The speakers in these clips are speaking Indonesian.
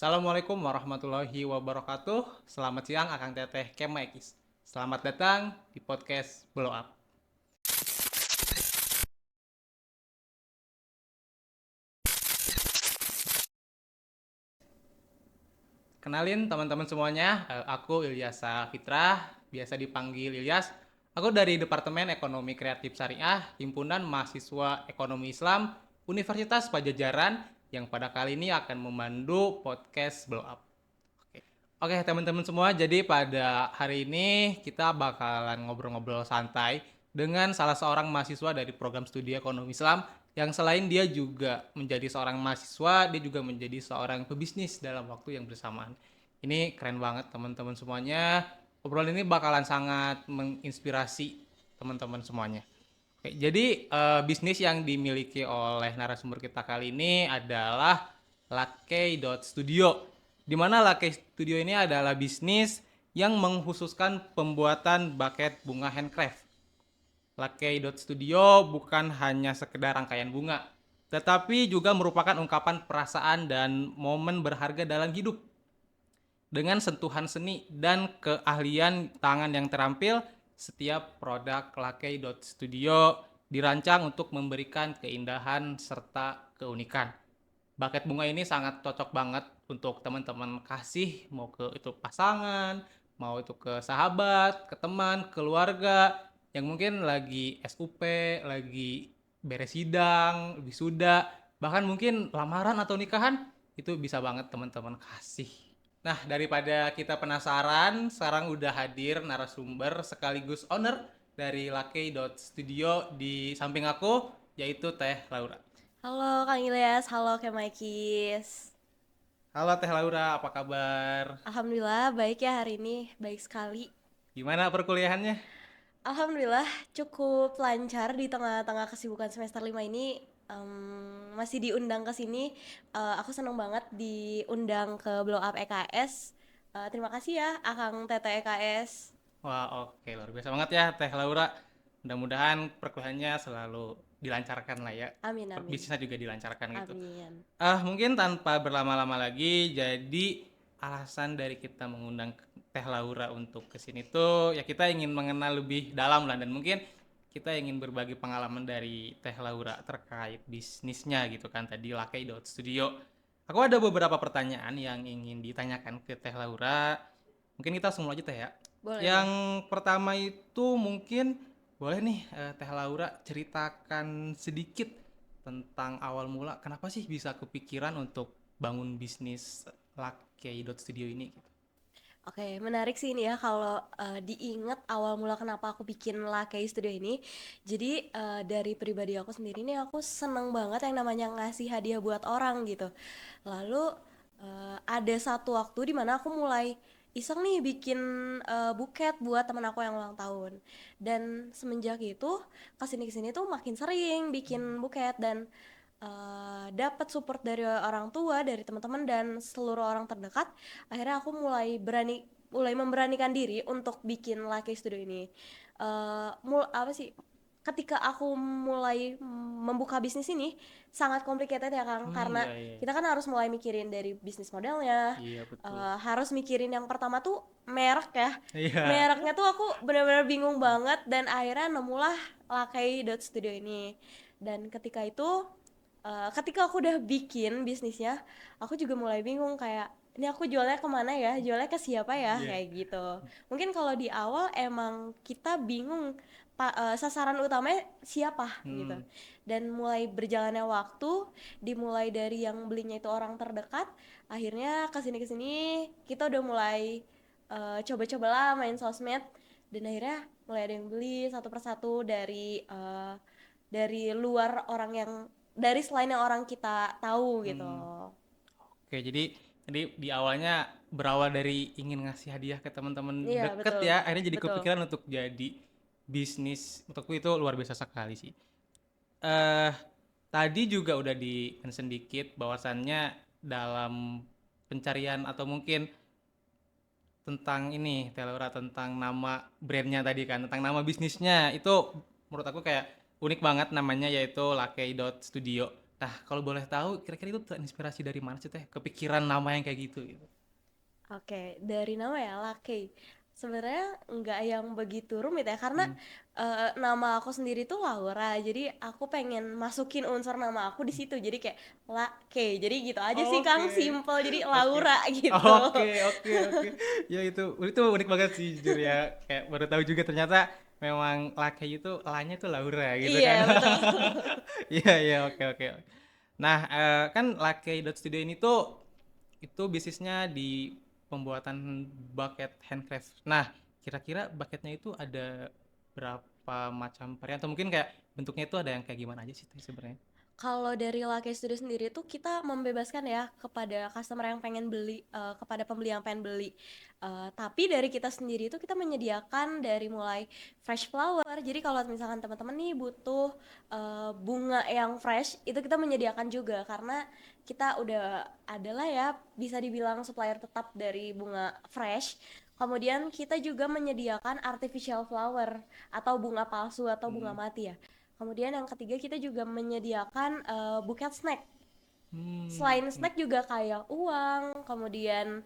Assalamualaikum warahmatullahi wabarakatuh. Selamat siang Akang Teteh Kemaikis. Selamat datang di podcast Blow Up. Kenalin teman-teman semuanya, aku Ilyasa Fitrah, biasa dipanggil Ilyas. Aku dari Departemen Ekonomi Kreatif Syariah, Himpunan Mahasiswa Ekonomi Islam, Universitas Pajajaran, yang pada kali ini akan memandu podcast Blow Up. Oke, teman-teman semua, jadi pada hari ini kita bakalan ngobrol-ngobrol santai dengan salah seorang mahasiswa dari program studi ekonomi Islam yang selain dia juga menjadi seorang mahasiswa, dia juga menjadi seorang pebisnis dalam waktu yang bersamaan. Ini keren banget teman-teman semuanya. Obrolan ini bakalan sangat menginspirasi teman-teman semuanya. Oke, jadi bisnis yang dimiliki oleh narasumber kita kali ini adalah Lakey Studio. Di mana Lakey Studio ini adalah bisnis yang mengkhususkan pembuatan buket bunga handcraft. Lakey Studio bukan hanya sekedar rangkaian bunga, tetapi juga merupakan ungkapan perasaan dan momen berharga dalam hidup. Dengan sentuhan seni dan keahlian tangan yang terampil, setiap produk Lakey Studio dirancang untuk memberikan keindahan serta keunikan. Buket bunga ini sangat cocok banget untuk teman-teman kasih, mau ke itu pasangan, mau itu ke sahabat, ke teman, keluarga yang mungkin lagi SUP, lagi beres sidang, wisuda, bahkan mungkin lamaran atau nikahan, itu bisa banget teman-teman kasih. Nah, daripada kita penasaran, sekarang udah hadir narasumber sekaligus owner dari Lakey Studio di samping aku, yaitu Teh Laura. Halo Kang Ilyas, halo Kemaikis. Halo Teh Laura, apa kabar? Alhamdulillah baik ya hari ini, baik sekali. Gimana perkuliahannya? Alhamdulillah cukup lancar di tengah-tengah kesibukan semester 5 ini. Masih diundang ke sini. Aku seneng banget diundang ke Blow Up EKS. Terima kasih ya Akang Tete EKS. Wah, oke, luar biasa banget ya Teh Laura. Mudah-mudahan perkuliahannya selalu dilancarkan lah ya. Amin amin. Bisnisnya juga dilancarkan gitu. Amin. Mungkin tanpa berlama-lama lagi, jadi alasan dari kita mengundang Teh Laura untuk kesini tuh ya kita ingin mengenal lebih dalam lah dan mungkin kita ingin berbagi pengalaman dari Teh Laura terkait bisnisnya gitu kan tadi Lakey Studio. Aku ada beberapa pertanyaan yang ingin ditanyakan ke Teh Laura. Mungkin kita semua aja Teh ya. Boleh Yang boleh. pertama itu mungkin boleh nih Teh Laura ceritakan sedikit tentang awal mula kenapa sih bisa kepikiran untuk bangun bisnis Lakey Studio ini gitu. Oke, menarik sih ini ya kalau diingat awal mula kenapa aku bikin Lakei Studio ini. Jadi dari pribadi aku sendiri nih aku seneng banget yang namanya ngasih hadiah buat orang gitu. Lalu ada satu waktu di mana aku mulai iseng nih bikin buket buat temen aku yang ulang tahun. Dan semenjak itu kesini-kesini tuh makin sering bikin buket dan dapat support dari orang tua, dari teman-teman dan seluruh orang terdekat, akhirnya aku mulai memberanikan diri untuk bikin Lucky Studio ini. Apa sih? Ketika aku mulai membuka bisnis ini sangat complicated ya Kang, karena Iya iya. kita kan harus mulai mikirin dari bisnis modelnya, Iya betul. harus mikirin yang pertama tuh merek ya. Iya. Mereknya tuh aku benar-benar bingung banget dan akhirnya nemulah Lakei Studio ini. Dan ketika aku udah bikin bisnisnya, aku juga mulai bingung kayak ini aku jualnya kemana ya, jualnya ke siapa ya, Iya. kayak gitu. Mungkin kalau di awal emang kita bingung sasaran utamanya siapa gitu. Hmm. Dan mulai berjalannya waktu, dimulai dari yang belinya itu orang terdekat, akhirnya kesini-kesini kita udah mulai coba-coba lah main sosmed, dan akhirnya mulai ada yang beli satu persatu dari luar orang yang dari selain yang orang kita tahu gitu. Hmm. Oke, jadi di awalnya berawal dari ingin ngasih hadiah ke teman-teman Iya deket betul, ya, akhirnya jadi betul. kepikiran untuk jadi bisnis. Untukku itu luar biasa sekali sih. eh Tadi juga udah di mention dikit bahwasannya dalam pencarian atau mungkin tentang ini Telura tentang nama brandnya tadi kan tentang nama bisnisnya itu menurut aku kayak unik banget namanya yaitu Lakey Studio. Nah, kalau boleh tahu kira-kira itu terinspirasi dari mana sih Teh? Kepikiran nama yang kayak gitu gitu. Oke, dari nama ya, Lucky. Sebenarnya nggak yang begitu rumit ya, karena Hmm. nama aku sendiri tuh Laura. Jadi aku pengen masukin unsur nama aku di situ. Jadi kayak Lucky. Jadi gitu aja sih, Kang. Oke. Simple. Jadi Oke. Laura gitu. Oke, oke, oke. Ya itu unik banget sih jujur ya. Kayak baru tahu juga ternyata memang laki itu lanya tuh Laura gitu kan. Iya, betul. Iya, iya, oke, oke. Nah, kan Studio ini tuh itu bisnisnya di pembuatan bucket handcraft. Nah, kira-kira bucketnya itu ada berapa macam varian atau mungkin kayak bentuknya itu ada yang kayak gimana aja sih Teh, sebenarnya? Kalau dari Lucky Studio sendiri tuh kita membebaskan ya kepada customer yang pengen beli, kepada pembeli yang pengen beli. Tapi dari kita sendiri itu kita menyediakan dari mulai fresh flower. Jadi kalau misalkan teman-teman nih butuh bunga yang fresh, itu kita menyediakan juga karena kita udah adalah ya bisa dibilang supplier tetap dari bunga fresh. Kemudian kita juga menyediakan artificial flower atau bunga palsu atau bunga Hmm. mati ya. Kemudian yang ketiga kita juga menyediakan buket snack. Selain Oke. snack juga kayak uang, kemudian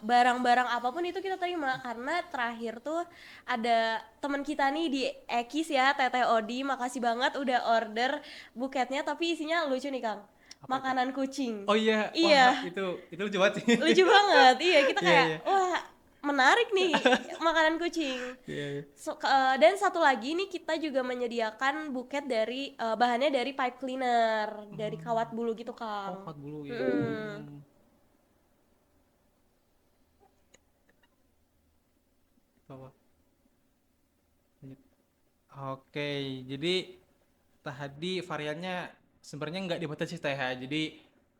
barang-barang apapun itu kita terima karena terakhir tuh ada teman kita nih di Ekis ya, Teteh Odi, makasih banget udah order buketnya tapi isinya lucu nih Kang. Apa itu? Makanan kucing. Oh iya, wah Iya, itu lucu banget sih. lucu banget. Iya, kita Iya, kayak iya. wah menarik nih makanan kucing. Iya, iya. Dan satu lagi nih kita juga menyediakan buket dari bahannya dari pipe cleaner, dari Hmm. kawat bulu gitu, Oh, Kang. kawat bulu ya. Mm-mm. Itu apa? Lanjut. Oke, jadi tadi variannya sebenarnya nggak dibatasi Teh ya. Jadi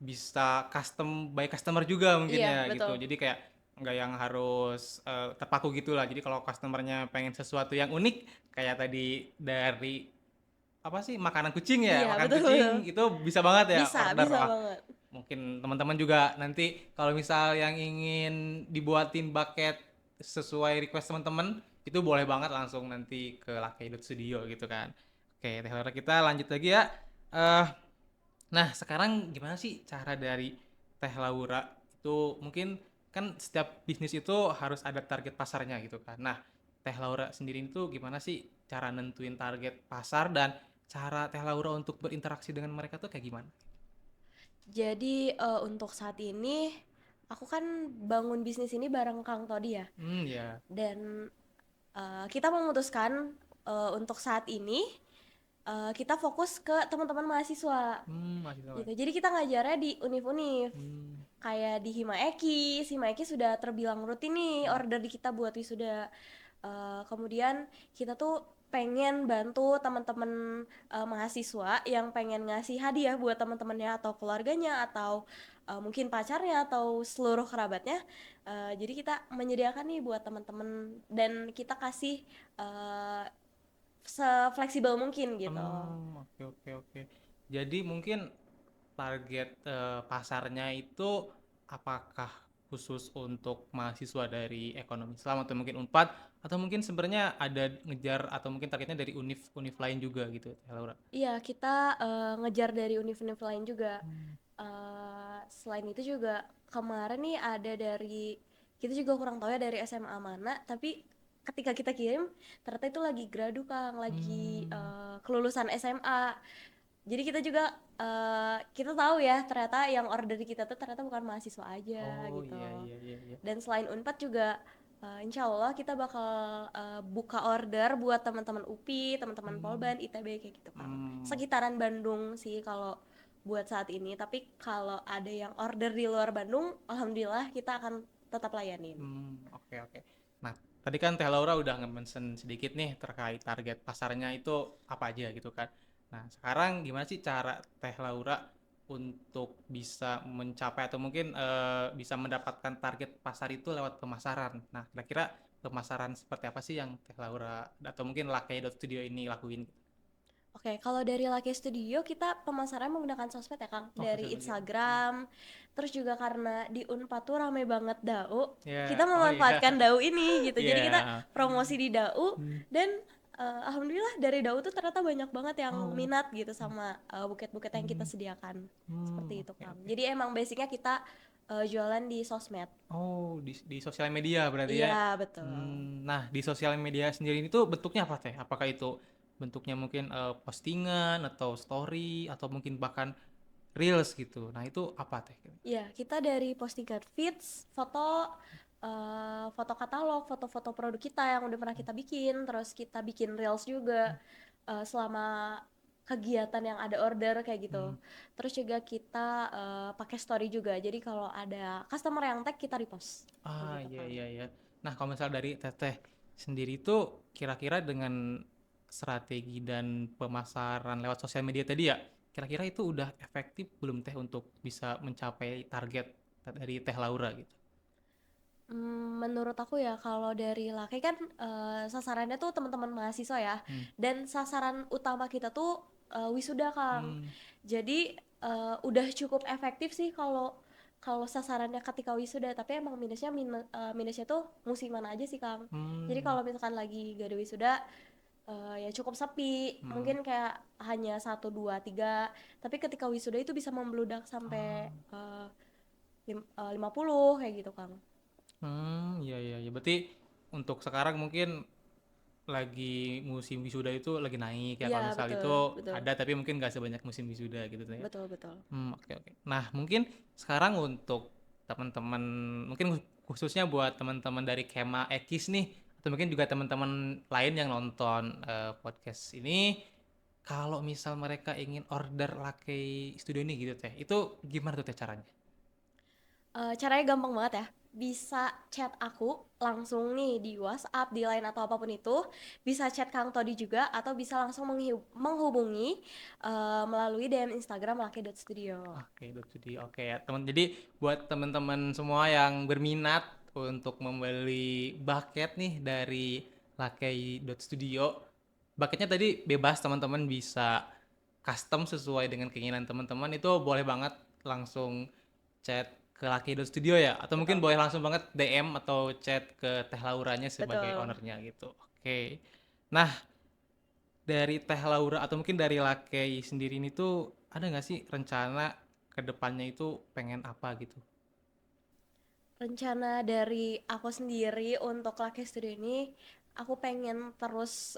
bisa custom by customer juga mungkin Iya, ya gitu. betul. Jadi kayak nggak yang harus terpaku gitulah. Jadi kalau customernya pengen sesuatu yang unik kayak tadi dari apa sih makanan kucing ya, Iya, makan betul betul. kucing itu bisa banget ya Bisa, order. bisa Wah, banget. mungkin teman-teman juga nanti kalau misal yang ingin dibuatin bucket sesuai request teman-teman itu boleh banget langsung nanti ke Studio gitu kan. Oke, Teh Laura, kita lanjut lagi ya. Eh, nah sekarang gimana sih cara dari Teh Laura itu mungkin kan setiap bisnis itu harus ada target pasarnya gitu kan. Nah, Teh Laura sendiri itu gimana sih cara nentuin target pasar dan cara Teh Laura untuk berinteraksi dengan mereka tuh kayak gimana? Jadi untuk saat ini aku kan bangun bisnis ini bareng Kang Todi ya. Ya. Dan kita memutuskan untuk saat ini kita fokus ke teman-teman mahasiswa Masih sama. gitu. Jadi kita ngajarnya di univ-univ. Hmm. Kayak di Hima Eki sudah terbilang rutin nih Hmm. order di kita buat wisuda. Kemudian kita tuh pengen bantu teman-teman mahasiswa yang pengen ngasih hadiah buat teman-temannya atau keluarganya atau mungkin pacarnya atau seluruh kerabatnya. Jadi kita menyediakan nih buat teman-teman dan kita kasih uh, sefleksibel mungkin gitu. Oke, oke, oke. Jadi mungkin target pasarnya itu apakah khusus untuk mahasiswa dari ekonomi Islam atau mungkin Unpad atau mungkin sebenarnya ada ngejar atau mungkin targetnya dari univ-univ lain juga gitu, Teh Laura? Iya, kita ngejar dari univ-univ lain juga. Hmm. Selain itu juga kemarin nih ada dari kita juga kurang tahu ya dari SMA mana, tapi ketika kita kirim ternyata itu lagi gradu Kang, lagi Hmm. kelulusan SMA. Jadi kita juga kita tahu ya ternyata yang order di kita tuh ternyata bukan mahasiswa aja Oh gitu. iya, iya, iya, iya. Dan selain Unpad juga insya Allah kita bakal buka order buat teman-teman UPI, teman-teman Hmm. Polban, ITB kayak gitu Kang. Sekitaran Bandung sih kalau buat saat ini. Tapi kalau ada yang order di luar Bandung, alhamdulillah kita akan tetap layanin. Oke, oke. Nah, tadi kan Teh Laura udah nge-mention sedikit nih terkait target pasarnya itu apa aja gitu kan. Nah, sekarang gimana sih cara Teh Laura untuk bisa mencapai atau mungkin bisa mendapatkan target pasar itu lewat pemasaran. Nah, kira-kira pemasaran seperti apa sih yang Teh Laura atau mungkin Studio ini lakuin? Oke, kalau dari Lucky Studio kita pemasarannya menggunakan sosmed ya Kang, Oh, dari sosial media. Instagram. Terus juga karena di Unpad tuh rame banget DAU, kita Ya, oh iya. memanfaatkan DAU ini gitu. Jadi kita Iya. promosi di DAU Hmm. dan Alhamdulillah dari Daud tuh ternyata banyak banget yang Oh. minat gitu sama buket-buket yang kita Hmm. sediakan. Hmm, Seperti itu, oke Kang. oke. Jadi emang basicnya kita jualan di sosmed. Oh, di sosial media berarti ya. Iya, betul. Nah, di sosial media sendiri itu bentuknya apa teh? Apakah itu bentuknya mungkin postingan atau story atau mungkin bahkan reels gitu. Nah, itu apa teh? Iya, kita dari postingan feeds, foto katalog, foto-foto produk kita yang udah pernah kita bikin, terus kita bikin reels juga selama kegiatan yang ada order kayak gitu. Hmm. Terus juga kita pakai story juga. Jadi kalau ada customer yang tag kita repost. Kayak Ah, gitu, iya Kang. iya iya. Nah, kalau misal dari teteh sendiri itu kira-kira dengan strategi dan pemasaran lewat sosial media tadi ya, kira-kira itu udah efektif belum teh untuk bisa mencapai target dari Teh Laura gitu? Menurut aku ya kalau dari Lake kan sasarannya tuh teman-teman mahasiswa ya, Hmm. dan sasaran utama kita tuh wisuda, Kang. Hmm. Jadi udah cukup efektif sih kalau kalau sasarannya ketika wisuda, tapi emang minusnya tuh musiman aja sih, Kang. Jadi Hmm. kalau misalkan lagi gak ada wisuda ya cukup sepi, Hmm. mungkin kayak hanya satu dua tiga, tapi ketika wisuda itu bisa membludak sampai Ah. 50 kayak gitu, Kang. Iya iya iya. Berarti untuk sekarang mungkin lagi musim wisuda itu lagi naik ya. Iya, Kalau misal betul, itu betul. ada tapi mungkin nggak sebanyak musim wisuda gitu tuh ya. Betul, betul. Oke oke. Nah, mungkin sekarang untuk teman-teman, mungkin khususnya buat teman-teman dari Kema Ekis nih, atau mungkin juga teman-teman lain yang nonton podcast ini, kalau misal mereka ingin order Lakei Studio ini gitu teh, itu gimana tuh teh caranya? Caranya gampang banget ya. Bisa chat aku langsung nih di WhatsApp, di Line atau apapun itu. Bisa chat Kang Todi juga atau bisa langsung menghubungi melalui DM Instagram laki.studio. Oke, Studio. Oke ya, teman. Jadi buat teman-teman semua yang berminat untuk membeli bucket nih dari Lakei Studio, bucketnya tadi bebas teman-teman bisa custom sesuai dengan keinginan teman-teman. Itu boleh banget langsung chat ke Lakei Studio ya, atau mungkin Betul, boleh langsung banget DM atau chat ke Teh Lauranya sebagai betul. ownernya gitu. Oke. Nah, dari Teh Laura atau mungkin dari Lakei sendiri ini tuh ada nggak sih rencana ke depannya itu pengen apa gitu? Rencana dari aku sendiri untuk Lucky Studio ini, aku pengen terus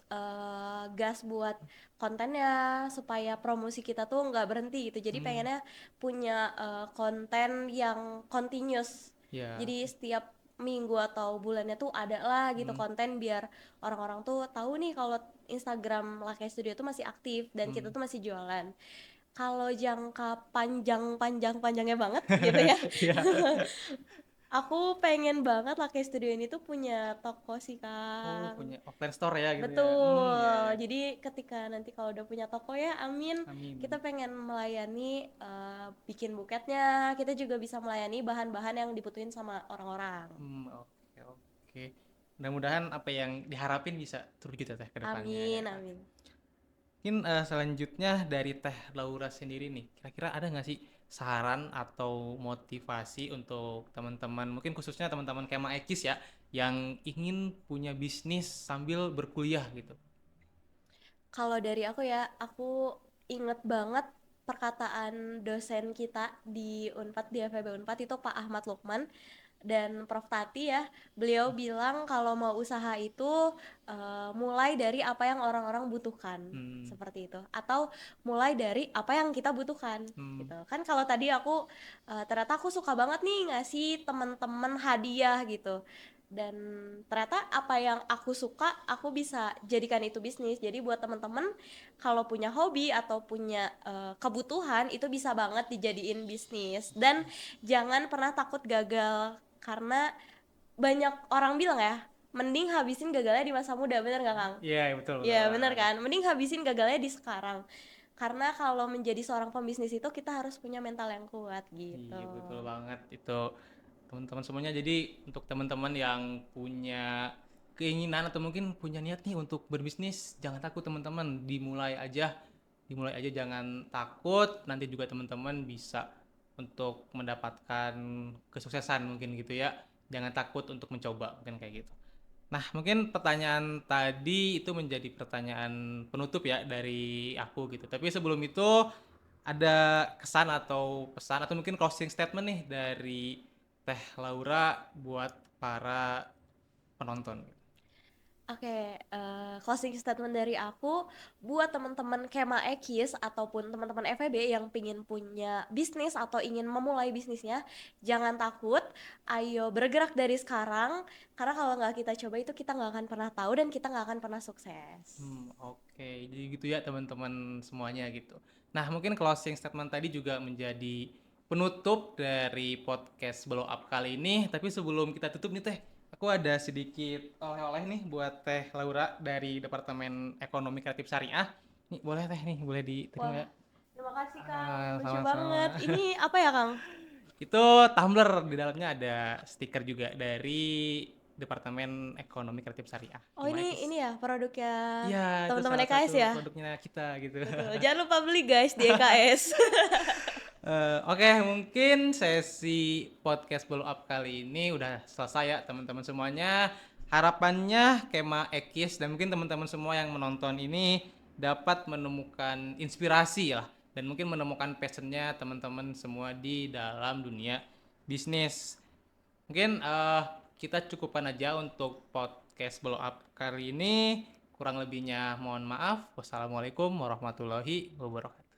gas buat kontennya supaya promosi kita tuh nggak berhenti gitu. Jadi Hmm, pengennya punya konten yang continuous. ya. Jadi setiap minggu atau bulannya tuh ada lah gitu Hmm, konten biar orang-orang tuh tahu nih kalau Instagram Lucky Studio tuh masih aktif dan kita hmm. tuh masih jualan. Kalau jangka panjangnya banget gitu ya. Iya. Aku pengen banget Lucky Studio ini tuh punya toko sih, Oh, Kang. punya offline store ya gitu ya. Ya Betul. ya. Jadi ketika nanti kalau udah punya toko ya, amin. Kita Amin. pengen melayani bikin buketnya. Kita juga bisa melayani bahan-bahan yang dibutuhin sama orang-orang. Oke oke. Mudah-mudahan apa yang diharapin bisa terwujud ya Teh ke depannya ya. Amin, amin. Mungkin selanjutnya dari Teh Laura sendiri nih, kira-kira ada nggak sih saran atau motivasi untuk teman-teman, mungkin khususnya teman-teman Kema Ekis ya, yang ingin punya bisnis sambil berkuliah gitu? Kalau dari aku ya, aku inget banget perkataan dosen kita di Unpad, di FEB Unpad itu Pak Ahmad Lukman dan Prof Tati ya. Beliau bilang kalau mau usaha itu mulai dari apa yang orang-orang butuhkan, Hmm, seperti itu, atau mulai dari apa yang kita butuhkan hmm, gitu kan. Kalau tadi aku ternyata aku suka banget nih ngasih teman-teman hadiah gitu, dan ternyata apa yang aku suka aku bisa jadikan itu bisnis. Jadi buat teman-teman kalau punya hobi atau punya kebutuhan itu bisa banget dijadiin bisnis, dan jangan pernah takut gagal karena banyak orang bilang ya, mending habisin gagalnya di masa muda, bener nggak, Kang? iya betul betul Iya bener banget. kan, mending habisin gagalnya di sekarang, karena kalau menjadi seorang pembisnis itu kita harus punya mental yang kuat gitu. Iya betul banget itu teman-teman semuanya. Jadi untuk teman-teman yang punya keinginan atau mungkin punya niat nih untuk berbisnis, jangan takut teman-teman, dimulai aja jangan takut. Nanti juga teman-teman bisa untuk mendapatkan kesuksesan mungkin gitu ya. Jangan takut untuk mencoba mungkin kayak gitu. Nah, mungkin pertanyaan tadi itu menjadi pertanyaan penutup ya dari aku gitu. Tapi sebelum itu ada kesan atau pesan atau mungkin closing statement nih dari Teh Laura buat para penonton. Oke, closing statement dari aku buat teman-teman Kema Ekis ataupun teman-teman FEB yang pingin punya bisnis atau ingin memulai bisnisnya, jangan takut, ayo bergerak dari sekarang, karena kalau nggak kita coba itu kita nggak akan pernah tahu dan kita nggak akan pernah sukses. Oke. Jadi gitu ya teman-teman semuanya gitu. Nah, mungkin closing statement tadi juga menjadi penutup dari podcast Blow Up kali ini. Tapi sebelum kita tutup nih Teh, aku ada sedikit oleh-oleh nih buat Teh Laura dari Departemen Ekonomi Kreatif Syariah. Nih boleh Teh nih, boleh diterima Wah, ya? terima kasih Kang, lucu banget. Sama-sama. Ini apa ya Kang? Itu tumbler, di dalamnya ada stiker juga dari Departemen Ekonomi Kreatif Syariah. Oh Gimana ini Kis? ini ya produknya Iya, itu teman-teman salah EKS satu ya. produknya kita gitu. Betul. Jangan lupa beli guys di EKS. Oke, mungkin sesi podcast blow up kali ini udah selesai ya teman-teman semuanya. Harapannya Kema Ekis dan mungkin teman-teman semua yang menonton ini dapat menemukan inspirasi lah dan mungkin menemukan passionnya teman-teman semua di dalam dunia bisnis. Mungkin kita cukupkan aja untuk podcast blow up kali ini. Kurang lebihnya mohon maaf. Wassalamualaikum warahmatullahi wabarakatuh.